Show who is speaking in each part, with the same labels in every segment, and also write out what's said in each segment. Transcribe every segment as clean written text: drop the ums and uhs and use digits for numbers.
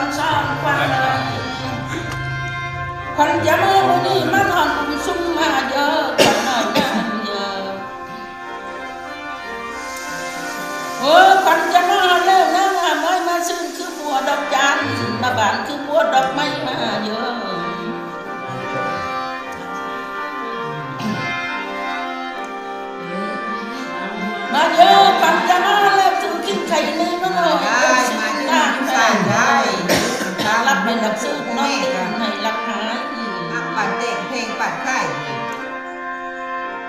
Speaker 1: อนซ้อนควันเลยควันจะมาวันนี้มาทอนซุ่มมาเยอะควันหน่อยนะเยอะโอ้ควันจะมาแล้วนะไม่มาซึ่งคือบัวดอกจานมาบ้านคือบัวดอกไม้มาเยอะมาเยอะควันจะมาแล้วถึงกินไข่ในมันเลยได้มาได้ได้รับเป็นหลักสูตรน้อยให้รักหาย
Speaker 2: ปั่นเด็กเพลงปั่นไข่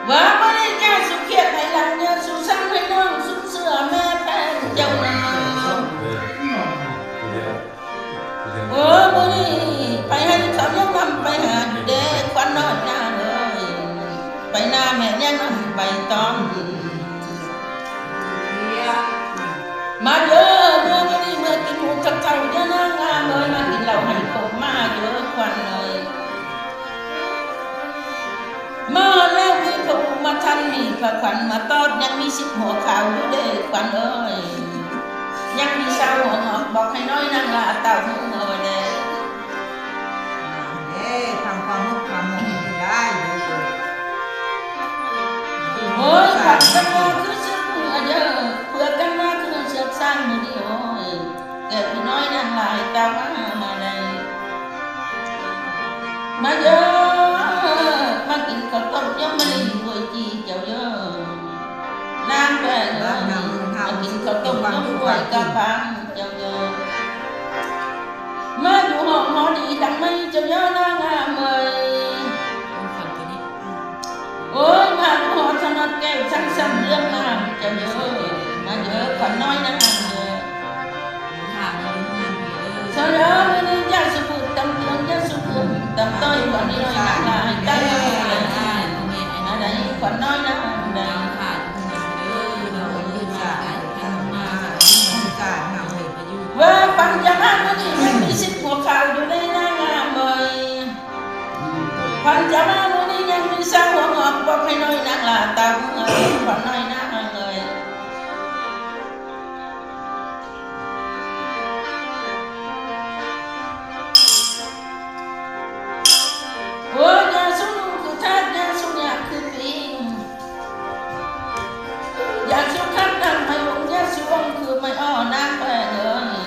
Speaker 1: ว่าไม่ได้แก้สุขเขียดให้หลังเนี่ยสุสังให้น้องสุเสือแม่แป้งเจ้านาโอ้บุรีไปให้เขายังนำไปหาอยู่เด็กควันนอนหน้าเลยไปหน้าแม่ยังนำไปตอนมาเยอะเมื่อบุรีเมื่อกินหมูกระเจ้าเยอะนะงามเลยมากินเหล้าให้ผมมาเยอะควันเลยมาแล้วมีผู้มาทันมีพระขวัญมาตอดยังมีสิบหัวขาวอยู่เด้ขวัญเอ้ยยังมีสาวหัวงอกบอกให้น้อยนั่งละเต่ามึงเอ้ยเด้
Speaker 2: ทำความมุกความมุกได้
Speaker 1: โอ้ยขวัญกันมาคือเชือกเยอะเพื่อกันมาคือเชือกสั้นมือเดียวเกิดพี่น้อยนั่งลายตามาได้มาเยอะมากินข้าวต้มยำมะลิรวยจีเจ้าเยอะนางแป้งมากินข้าวต้มยำรวยกะพังเจ้าเยอะมาอยู่ห้องหอดีดังไม่เจ้าเยอะนางงามเลยโอ้ยมาอยู่หอถนัดแก้วช่างซ้ำเรื่องงามเจ้าเยอะมาเยอะขวัญน้อยนางงามเยอะเจ้าเยอะไม่ได้ยากสุดตำเตือนยากสุดตำต้อยกว่านี้หน่อยหนักหลายตั้งเลยอะไรขวัญน้อยนะได้ว่าปัญญาวันนี้ยังมีสิบหัวข่าวอยู่ในหน้างามเลยปัญญาวันนี้ยังมีสาวหัวงอกบอกให้น้อยนักละตาเอ้ยขวัญน้อยนักเลยโอ้ยยาสูงคือทัดยาสูงอยากคือปิงยาสูงทัดนั่งไม่ลงยาสูงคือไม่อ้อนักไปเลย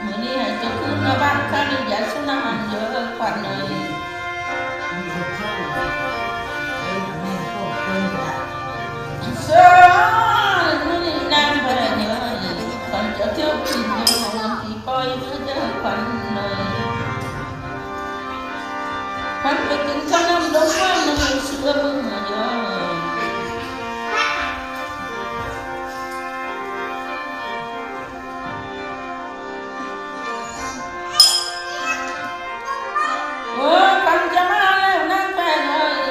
Speaker 1: มือนี้ให้เจ้าคืนมาบ้านข้านี่ยาสูงน้ำมันเยอะขวัญเลยเสือมือนี้นั่งไปเยอะขวัญจะเที่ยวกินเยอะของที่ปล่อยเมื่อเจอขวัญเลยขวัญไปกินข้าวน้ำดงข้าวน้ำเสือมึงเยอะโอ้ยขวัญจะมาแล้วนั่งแป้งเลย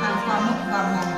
Speaker 2: ทำความมุกความมุก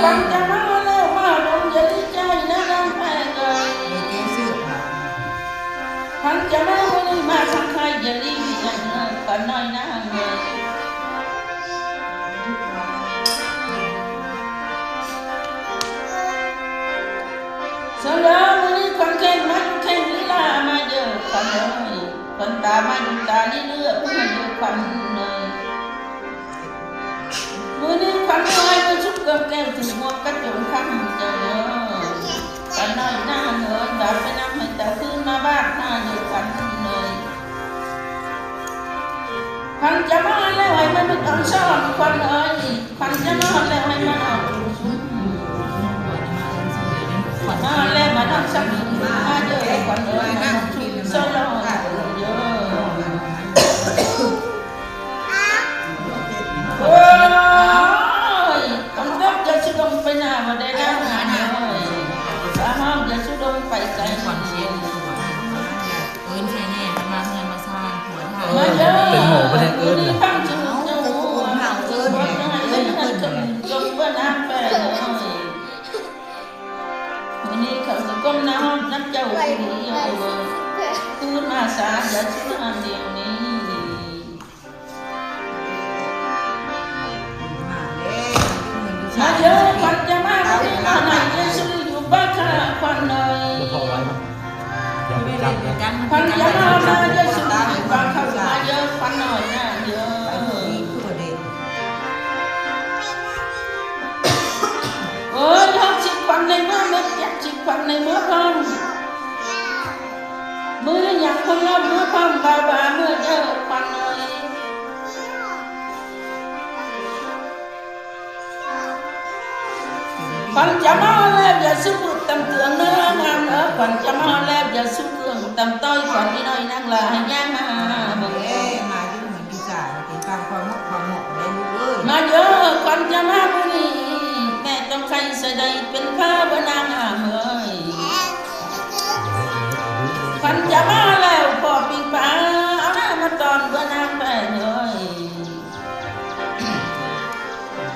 Speaker 1: ปัญญามาแล้วมาลงอย่าดีใจนะนางแป้งเลยปัญญามาวันนี้มาสังใครอย่าดีใจนะปัญน้อยนางเลยเสือวันนี้คนเข่งมันเข่งลีลามาเยอะปัญเลยปัญตามาอยู่ตานี่เลือดมาเยอะปัญเลยมือนี้ขวัญน้อยมาชุบกับแก้วถึงหมวกกระจุกข้างเจอขวัญน้อยหน้าเหนือดาบไปน้ำให้แต่ขึ้นมาบ้านหน้าเยอะขวัญเลยขวัญจะมาแล้วให้มันเป็นอ่อนซ้อนขวัญเอ้ยขวัญจะมาแล้วให้มันอ่อนขวัญมาแล้วมานั่งสักมาเยอะขวัญเอ้ยนั่งชุบโซ่ลอยเยอะโอ้ยต้องรับจะชิลงไปหน้ามาได้แล้วงานเลย จ้าดีคืนมาสาอย่าเชื่อเดียวนี้มาเยอะควันจะมาที่มาไหนจะซื้ออยู่บ้านข้าควันเลยควันจะมาจะซื้ออยู่บ้านข้ามาเยอะควันหน่อยนะเยอะโอ้ยทำสิควันในเมื่อเม็ดอยากสิควันในเมื่อพันมืออยากคนละมือพันบาบาเมื่อเยอะควันเลยควันจะมาแล้วอย่าสู้ตำเตือนเนื้องามเนื้อควันจะมาแล้วอย่าสู้เครื่องตำต้อยควันนี่น้อยนั่งลาให้ย่างมาบอกเอ้
Speaker 2: มาอยู่เหมือนปีศาจตีฟังความหมกได้รู้เอ้ย
Speaker 1: มาเยอะควันจะมาบุรีแม่ต้องใครใส่ใดเป็นข้าบนางอาเมยควันจะมาแล้วพอปีป้าเอาหน้ามาตอนบนางแปะเลย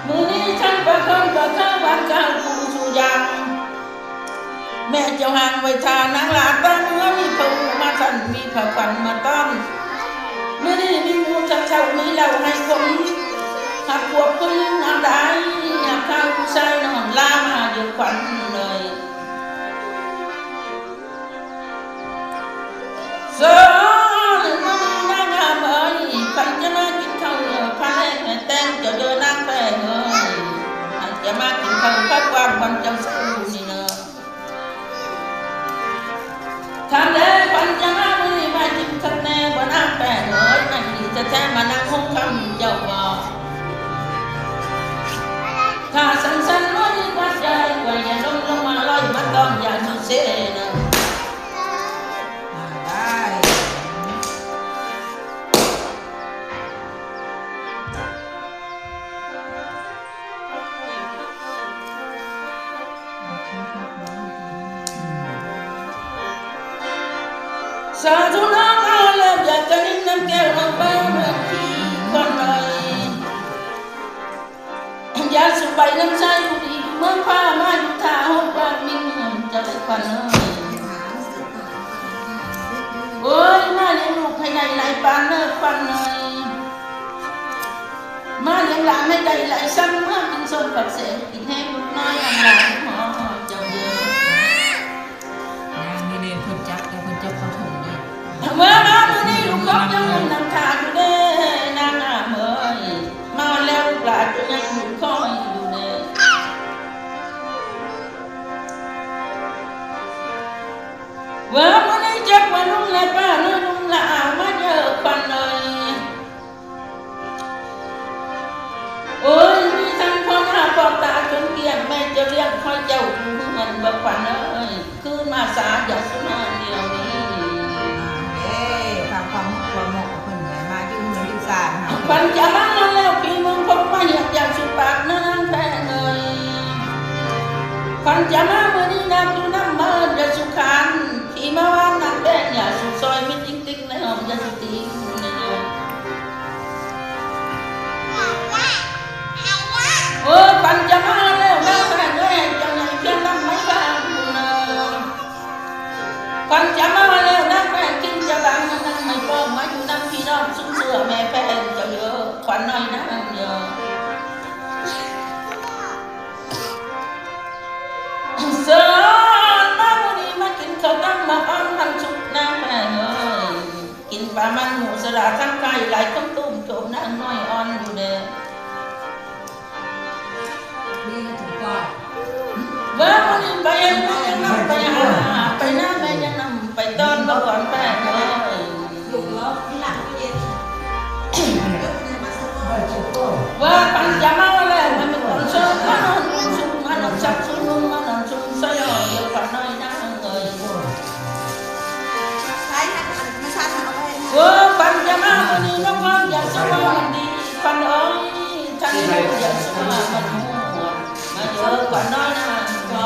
Speaker 1: มือนี้ฉันประคองประข้าวันก้าวกูสู่ยังแม่เจ้าห่างไว้ทานางหลาตาเมื่อมีผู้มาทันมีผักขวัญมาต้อนเมื่อนี้มีมูชักเช่ามีเหล่าให้คนหักขวบปืนนางได้หักข้าวผู้ชายนอนล่ามาเดือดขวัญเลยเสือหนึ่งมือนางงามเอ้ยพันจะมากินข้าวพันแรกแต่แต่งจะเดินนางแป้งเอ้ยพันจะมากินข้าวพัดความวันเจ้าสู้นี่เนอะทำได้พันจะมามือมาจิ้มคัดแน่บนนางแป้งเอ้ยนั่งดีจะแท้มานั่งห้องคำเจ้าบอกถ้าสั้นๆน้อยกว่าใจกว่าอย่าลงมาลอยมาต้องอย่าสุเสนะ
Speaker 2: ได้
Speaker 1: สาธุน้องเอาแล้วอยากจะนิ่งน้ำแก้วน้ำบ้าเมื่อกี้คนหน่อยยาสุบใบน้ำใจผู้ดีเมื่อผ้ามาอยู่ท่าห้องกลางมีเงินจะได้ควันเลยโอ้ยมาเลี้ยงลูกให้ได้หลายปานเลิกควันเลยมาเลี้ยงหลานให้ได้หลายซ้ำเมื่อกินส้มกับเสียงกินแห้งลูกน้อยอันหลานหอเจ้าเยอะ
Speaker 2: นี่เนี่ยคนจับแต่คนจับเขาถงเลย
Speaker 1: เมื่อมาเมื่อนี้ลูกก็ยังนำทางอยู่เด้นางอาเมยมาแล้วปลาจะยังหนุนคอยอยู่เด้ว่าเมื่อนี้จักว่าลุงและป้าเนื้อลุงละอามาเยอะปันเลยโอ้ยมีทั้งพ่อหน้าพ่อตาจนเกียงแม่จะเรียกคอยเจ้าอยู่เงินบักปันเลยคืนมาสาอย่าสุนาเดียวนี้
Speaker 2: ความหมกคนไหนมาอยู่เหมือนปีศาจ
Speaker 1: ปันจะมาแล้วปีมึงพบมาเหี่ยวอย่างสุปากนั่งแพ้เลยปันจะมาเมื่อนี้น้ำอยู่น้ำมันจะสุขันที่มาว่านางแดงอย่าสุซอยไม่ติ๊งติ๊งในห้องจะสุติ๊งโอ้ปันจะมาแล้วน้ำแพ้เลยจะไหนเพียงน้ำไม่บ้างปันจะมาแล้วน้ำแพ้กินจะบางนั่งไม่ป้องมาอยู่น้ำพี่น้องซุ้มเสือแม่แพ้จะเยอะควันน้อยน้ำเยอะเสือมาวันนี้มากินข้าวตั้งมาอ้อนทั้งชุดน้ำแพ้เลยกินปลามันหมูสลัดทั้งไก่หลายต้มตุ้มโฉมนั่งน้อยอ่อนอยู่เด้
Speaker 2: นี่ก็ถึงก่อน
Speaker 1: ว่าวันนี้ไปแม่ยังนำไปหาไปหน้าแม่ยังนำไปต้อนมาก่อนแป้งเลย
Speaker 2: อยู่แล้วที่หลังเย็น
Speaker 1: ว่าปัญจมาแล้วมันมีคนเชื่อมันนอนชุ่มมันนอนชักชุ่มมันนอนชุ่มสยองเดียวกันน้อยนั่งเลย
Speaker 2: ใช่ค่ะไม่ใช่ค่ะเอาไป
Speaker 1: ว่าปัญจมาวันนี้น้องฟังอยากสว่างดีฟันเอ้ยฉันอยากสว่างมันหัวมาเยอะกว่าน้อยนะก็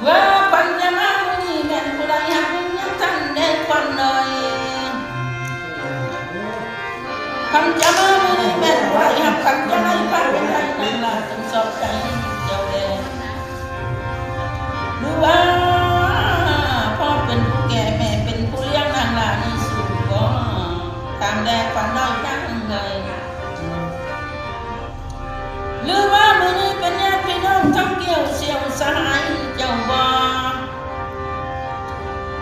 Speaker 1: ว่าปัญญามาวันนี้แม่ผู้ใดหักยังท่านได้ควันเลย ขันจะให้พันเป็นไรนั่นล่ะจึงสอบใจเจ้าแดงหรือว่าพ่อเป็นผู้แก่แม่เป็นผู้เลี้ยงนางล่ะนี่สู่บ่ตามแดงฝันได้จังเลยหรือว่ามื้อนี้เป็นญาติพี่น้องทั้งเกี่ยวเสี่ยวสหายเจ้าบ่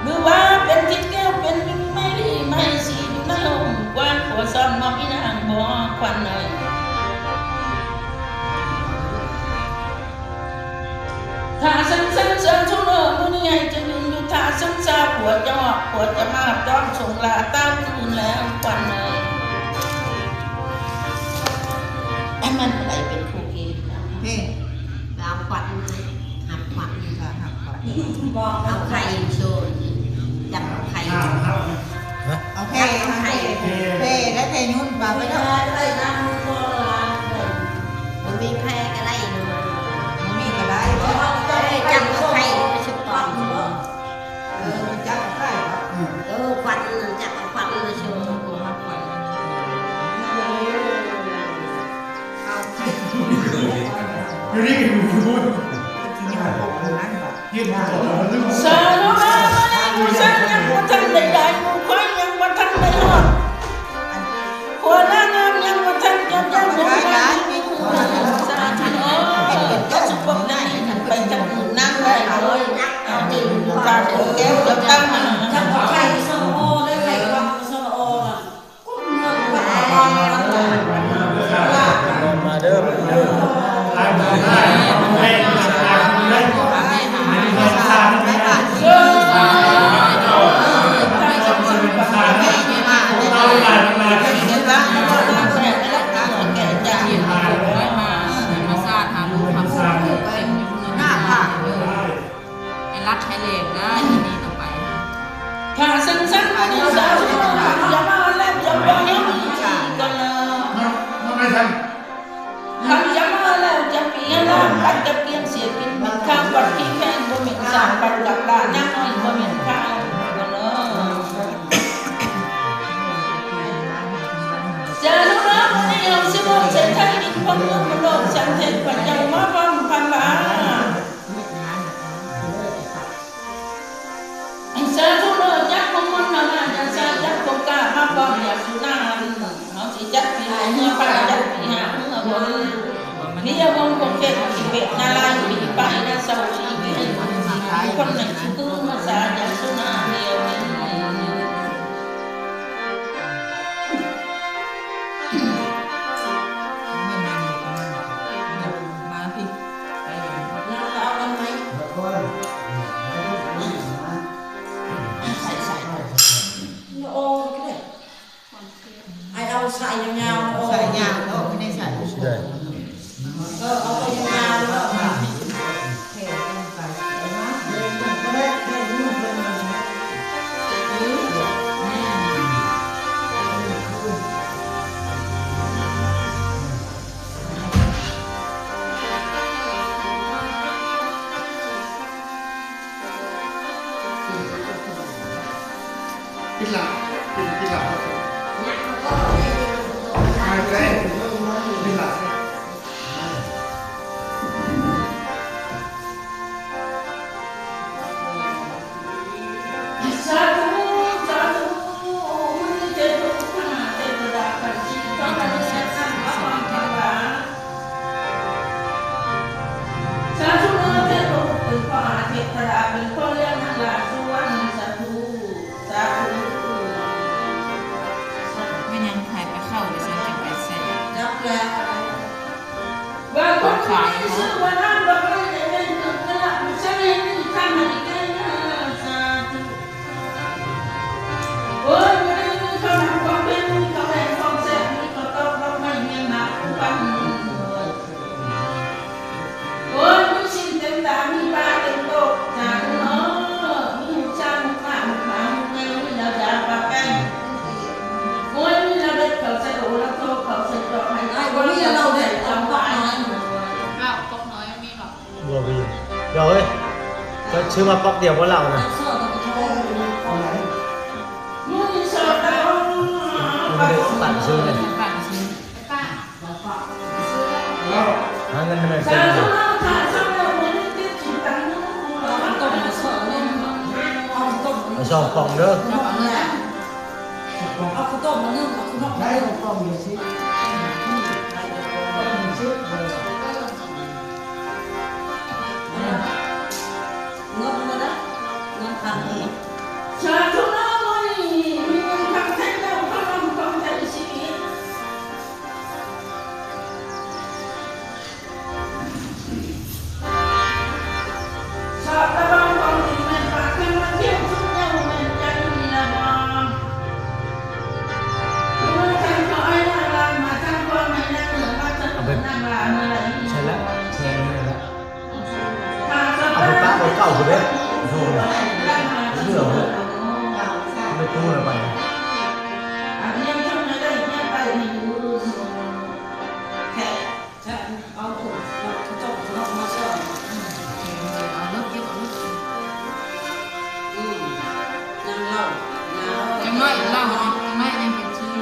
Speaker 1: หรือว่าเป็นทิศแก้วเป็นไม่ดีไม่สีอยู่ในห้องกว้างหัวซ้อนมองอีนางบ่ควันเลยถ้าสันเสริญทุนมื้อนี้ให้จะยืนอยู่ท่าสันซาผัวจะมาต้อนส่งลาตามคืนแล้วควันเลยไอ้มันอะไรเป็นผู้เกี่ยว
Speaker 2: เฮ้เราขวัญหักขวัญค่ะหักขวัญเอาไข่โชว์จับไข่โอเคไข่เพ่และเทนุ่นปลาไปแล้วมันมีแพร่ก็ได้มันมีก็ได้จับไข่ไม่ใช่ปอมจับไข่ขวัญจับขวัญมาโชว์หักขวัญเอาไข่
Speaker 3: อยู่นี่กันอยู่พูดยืน
Speaker 1: สาธุนะผู้สร้างยังบ่ทันได้ใหญ่ผู้คอยยังบ่ทันได้ฮอดหัวหน้างามยังบ่ทันจะยังบ่ได้สาธุก็สุขได้ไปจังอื่นนั่งได้เลยเอาจริงตาแก้วจะตั้งมาทั้งไข่สมโอได้ไข่วังสมโอล่ะกุมเงิน
Speaker 3: มาเด้อตายมาได้ให้ตายได้ไม่ขาดไม่ขาดเอาหลานมาแค่นี้ละ
Speaker 2: แก่จ่ามาซาหาลูกทำซาหน้าผากไอ้รัดใช้เหล็กได้ที่นี่ต่อไป
Speaker 1: ถ้าสั้นๆนี่สาวจะมาแล้วจะบ่ยังมีกัน
Speaker 3: ไม่ทัน
Speaker 1: ทำจะมาแล้วจะเปลี่ยนร่างปัดจะเปลี่ยนเสียกินเป็นข้าวปัดที่แค่บ่เหม็นสารปัดกับด่าน้ำน้อยบ่เหม็นข้าวกันเนาะจะรู้นะวันนี้เราสิบอกเส้นทางดินความเมืองมันโลกฉันเห็นปัจจัยมาฟังพันบาสาธุเนาะจักคงมันมาจะสาจักคงกล้ามาบอกอยากสุนาเขาสิจักปีเมื่อปัจจัยปีหาเมื่อบนนี่ยังคงคงเป็นสิเวทนาลายปีไปนะสาวชีวิตคนไหนที่คือมาสาจักสุนาเดียวนี้
Speaker 2: มาพี่ไป
Speaker 1: เราเอากันไหมใส่โอ้ยไอเอาใส่ยาว
Speaker 2: ใส่ยาวแล้วไม่ได้ใส่
Speaker 1: เอาไปยาวแล้ว
Speaker 3: กินหลับกินหลับมาใกล้กินหลับ
Speaker 1: สาธุสาธุมันเจ็บขนาดเจ็บระดับปัจจิตต้องการเสียสั้นว่าความภาวะสาธุเนื้อเจ็บเป็นพ่ออาเทพระเป็นพ่อเลี้ยงนางลาสุวรรณสาธุสาธุ
Speaker 2: ไม่ยังใครไปเข้าหรือฉันจะไปใส่
Speaker 1: จับแล้วว่าคนขายซื้อว่าน้ำบอกว่าจะเป็นตึกกระดับใช่ไหมนี่ข้ามมาอีกแล้วสาธุโอ้ยวันนี้เขาทำความเป็นเขาแบ่งความแซ่บนี่เขาต้องรับไม่เมียนหนักปันโอ้ยมีชิ้นเต็มตามีปลาเต็มโต๊ะจากเนาะมีหูช้างหมาหมาแมวมีเราจะปลาแป้งโอ้ยมีเราเด็ดเขาใส่โอ้แล้วโตเขาใส่จอกให้ได้วันนี้เราเด็ดจำได้
Speaker 2: ข้าวก๊อกน้อยไม่มีหรอก
Speaker 4: เราไปเราเฮ้ยก็ชื่อมาป๊อกเดียวว่าเรานะ
Speaker 1: มือสอดเอา
Speaker 4: ไม่ได้ปั่นชื่อเลย
Speaker 2: ปั่นซื้อป้า
Speaker 4: หาเงินทำไม
Speaker 1: ชา
Speaker 4: เป็น
Speaker 1: ชนะชาชนะมันติดชิตังมันต้มมาสอนเนี่ยมันต้ม
Speaker 4: เอาช่องปองเด้อ
Speaker 1: เอาเนี่ยเอาข้าวต้มมานึ่งเอาข้าวต้ม
Speaker 5: ได้ของกล้องอยู่สิสิ
Speaker 1: เงินมานะเงินพันชาชนะมันมีเงินทำแท้แล้วเขาทำความใจชีวิตชาตะบังความดีแม่ปากแค่มาเที่ยวทุกเย้าแม่ใจมีละบ้ามาทำก็ไอ้ละลามาทำก็ไม่ละเหนือมาจะนั่งลาเมื่อไร
Speaker 4: ใช่แล้วแชร์นี่แล้ว
Speaker 1: เอา
Speaker 4: เอาไปป้าเอาเก่าคุณเด้อโทร
Speaker 1: เ
Speaker 4: เรื่องเลยไม่ตู้เลยไป
Speaker 1: อันนี้ทำไงได้เนี่ยไปให้ดูแค่เอาถูกเราจบเรามาสอนเอาเลิกเก็บเอายังเล่ายังน้อยเล่ายังน้อยยังเป็นชื่อ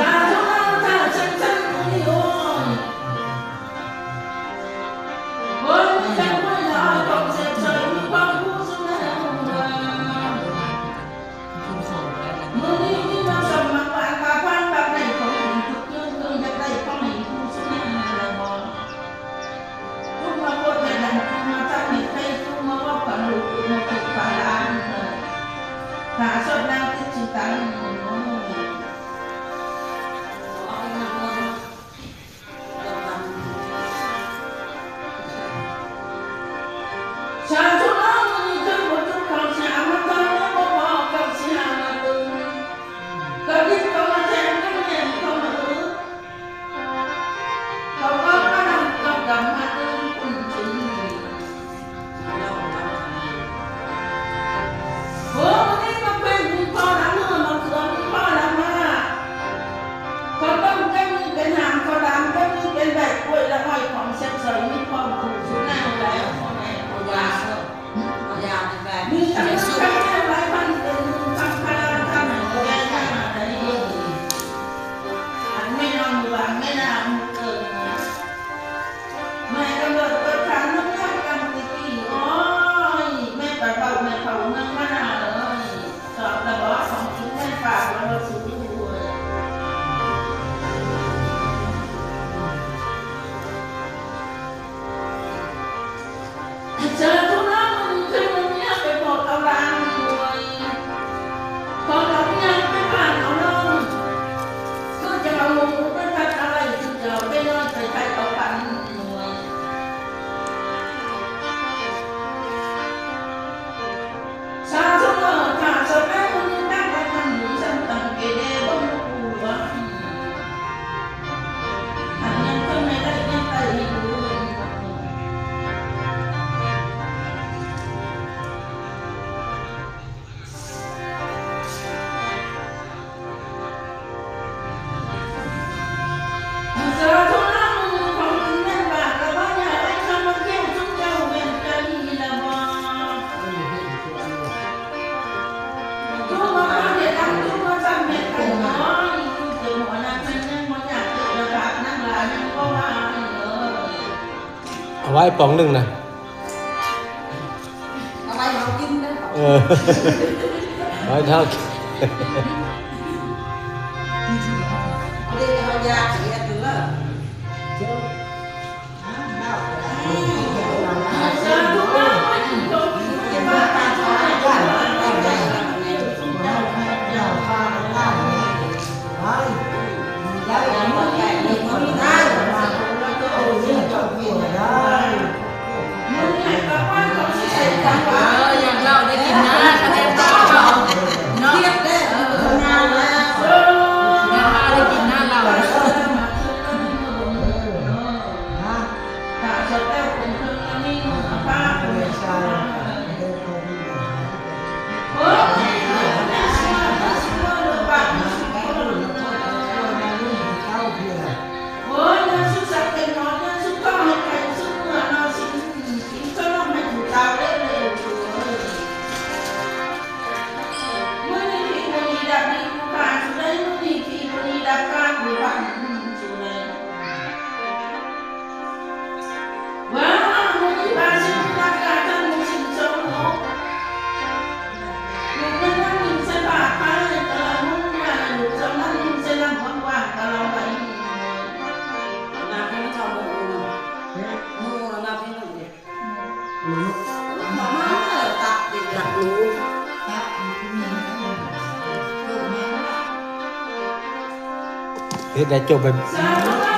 Speaker 1: ถ้าฉันไม่โอ้ยโอ้ยฉันไม่อยากต้องเสียใจมีความรู้สึกแล้วมือนี้มีมาสมัครบ้านมาพันแบบไหนของทุกเรื่องอยากได้ของไหนผู้สึกแล้วบอกทุกมาพูดในนั้นทุกมาทำให้ใครทุกมาว่าฝันลูกมาถูกฝันล้านหาสดน้ำติดชิตังชาชุน้องมีทั้งหมดทุกความเสียมาตอนนี้บ่พอกับเสียมาตึงก็ดิ้นก็มาแทงก็เห็นก็มาเขาก็กำลังกับดำมาตึงคุณจึงโอ้วันนี้มาเป็นพ่อหลังเมื่อมาเกิดพ่อหลังมาเขาต้องจะมีเป็นหางเขาดำจะมีเป็นแบบกล้วยละห้อยของเส้นสายมีความถูกสุดแน่แล้วมีทั้งสุขและหลายพันเป็นทั้งพลังทั้งแก่ทั้งอะไรอันไม่นอนอยู่บ้านไม่นานเกินแม่กำหนดเกิดทางน้ำยากันตีโอ้ยแม่ไปเป่าแม่เผาเงินมาหนาเลยสอบแต่บอกของจริงแม่ฝากแล้วเราซื้อด้วยเจอทุกน้ำมันขึ้นมันเนี่ยไปบอกเอาล้างด้วยพอเราเนี่ยไปผ่านเอาลงคือจะเอาลงไปทัดอะไรคือจะเอาไปนอนไปใช้เอาปันหน่วยชาทุกเมื่อถ้าสมัยมันตั้งแต่มันอยู่ฉันตั้งเกเรบ้างกูว่าอันยังก็ไม่ได้ยังไปดูชาทุกน้ำมันของกินแม่บาทแต่ว่าอย่าให้คำว่าเที่ยวทุกเจ้าเว้นใจละบ่ทุกมาเดี๋ยวดังทุกมาจำเม็ดกันน้อยทุกเดี๋ยวหัวนักเป็นยังมันอยากเกิดระบาดนั่งลายังก็ว่าเลย
Speaker 4: เอาไว้ปองหนึ่งนะ
Speaker 1: เอาไปเอากินได้ป่ะ
Speaker 4: ไว้เท่า
Speaker 1: เรียกเอายาเสียถึงแล้ว
Speaker 5: เจ้าเล่าไปแล้ว
Speaker 1: ชาทุกน้ำมันของกินแม่บาทแต่ว่าอย่าให้คำว่าเที่ยวทุกเจ้าเว้นใจ
Speaker 5: เจ้าข้าวข้าวไว้ได้ยังไม่ได้เลยมันได้มาแล้วก็เอาเรื่องจบหัวได้
Speaker 1: มึงให้กับว่าเขาเสียจังหวะ
Speaker 6: อย่างเราได้กินนะคะแนนต่อเนาะ
Speaker 1: เทียบได้ทำงาน
Speaker 4: ฮ็ดได้จบแบบ
Speaker 1: สาวเรา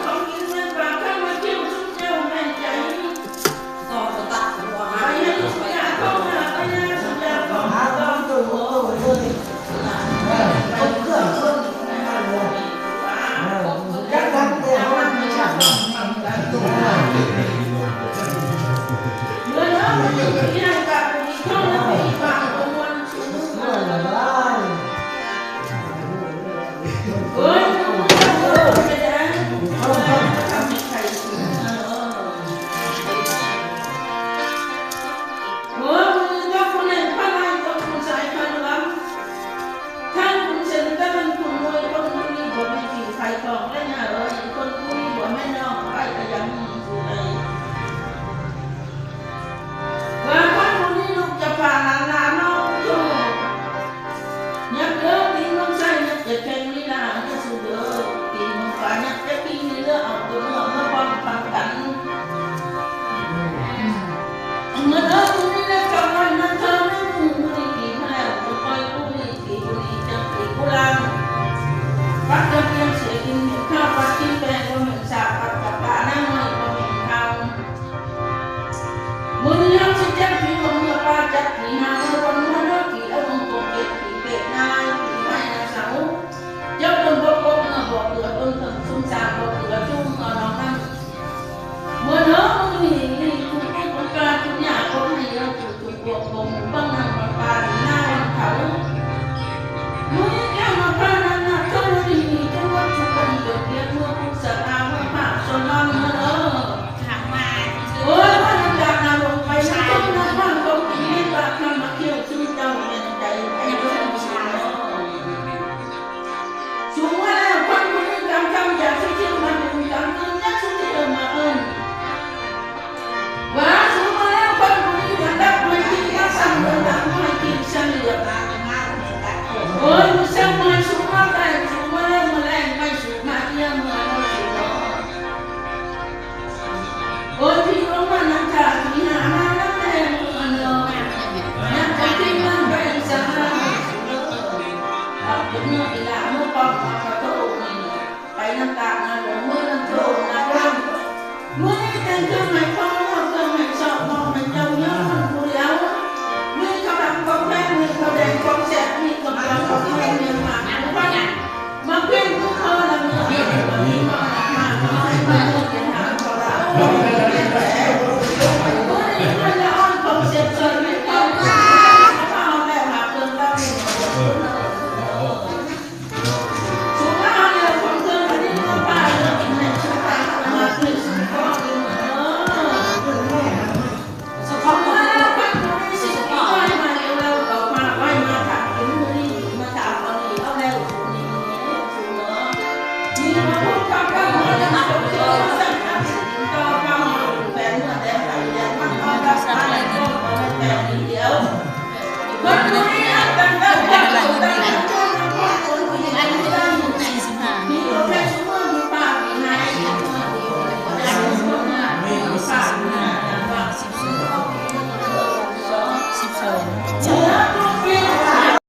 Speaker 1: ของกินเงินฝากเข้ามาเที่ยวชุบเจ้าแม่ใจ
Speaker 2: ก็ตัดหัว
Speaker 1: ไป
Speaker 2: มา
Speaker 1: ยังสุยาเข้ามาไปยังสุยาเข้ามา
Speaker 5: หาต้องตัวเลยคนเครื่องคนยักษ์ดังแต่เขาไม่ใช่ตัว
Speaker 1: เมื่อเราไปยังกับอีกคนละอีกฝั่งคนวันชุนมา เฮ้ยมึงไม่ได้ทำให้ใครเสียเมื่อมึงยกคนเล่นพลังกับคุณสายพันธุ์ล้ำท่านคุณเซนก็เป็นคุณรวยคนคุณนี่บ่มีผิวใครตอกและหน้าเลยคนคุณนี่บ่แม่นอกไปก็ยังอยู่เลยว่าคนคุณนี่ลูกจะผ่านลาน้องโยยักเลิกตีน้องใส่ยักจะแข่งลีลาจะสู้เด้อตีน้องฟ้ายักจะปีนี้เลือกเอาตัวเมื่อเมื่อความฟังกันเมื่อเธอคุณนี่แล้วกับวันนั้นเธอไม่มึงนี่ตีมาแล้วจะปล่อยกูนี่ตีกูนี่จะตีกูลังปัดจะเพียงเสียกินเหนียวข้าวปัดกินแป้งก็เหมือนสาบปัดกับปลาหน้าหน่อยก็เหมือนข้าวมึงยังจะจับผีลงเมื่อปลาจับผีหาวันวันนั้นผีเอาลงกบเก็บผีเป็ดนายผีไม้นาเสาเจ้าต้นบอกบอกเมื่อบอกเกลือต้นถึงซุ้มสามบอกเกลือจุ้งเอาน้องนั่งเมื่อเนอะมึงนี่นี่คุณไอ้คนกลางคุณอยากคนให้เราถูกถูกบวกลงบัง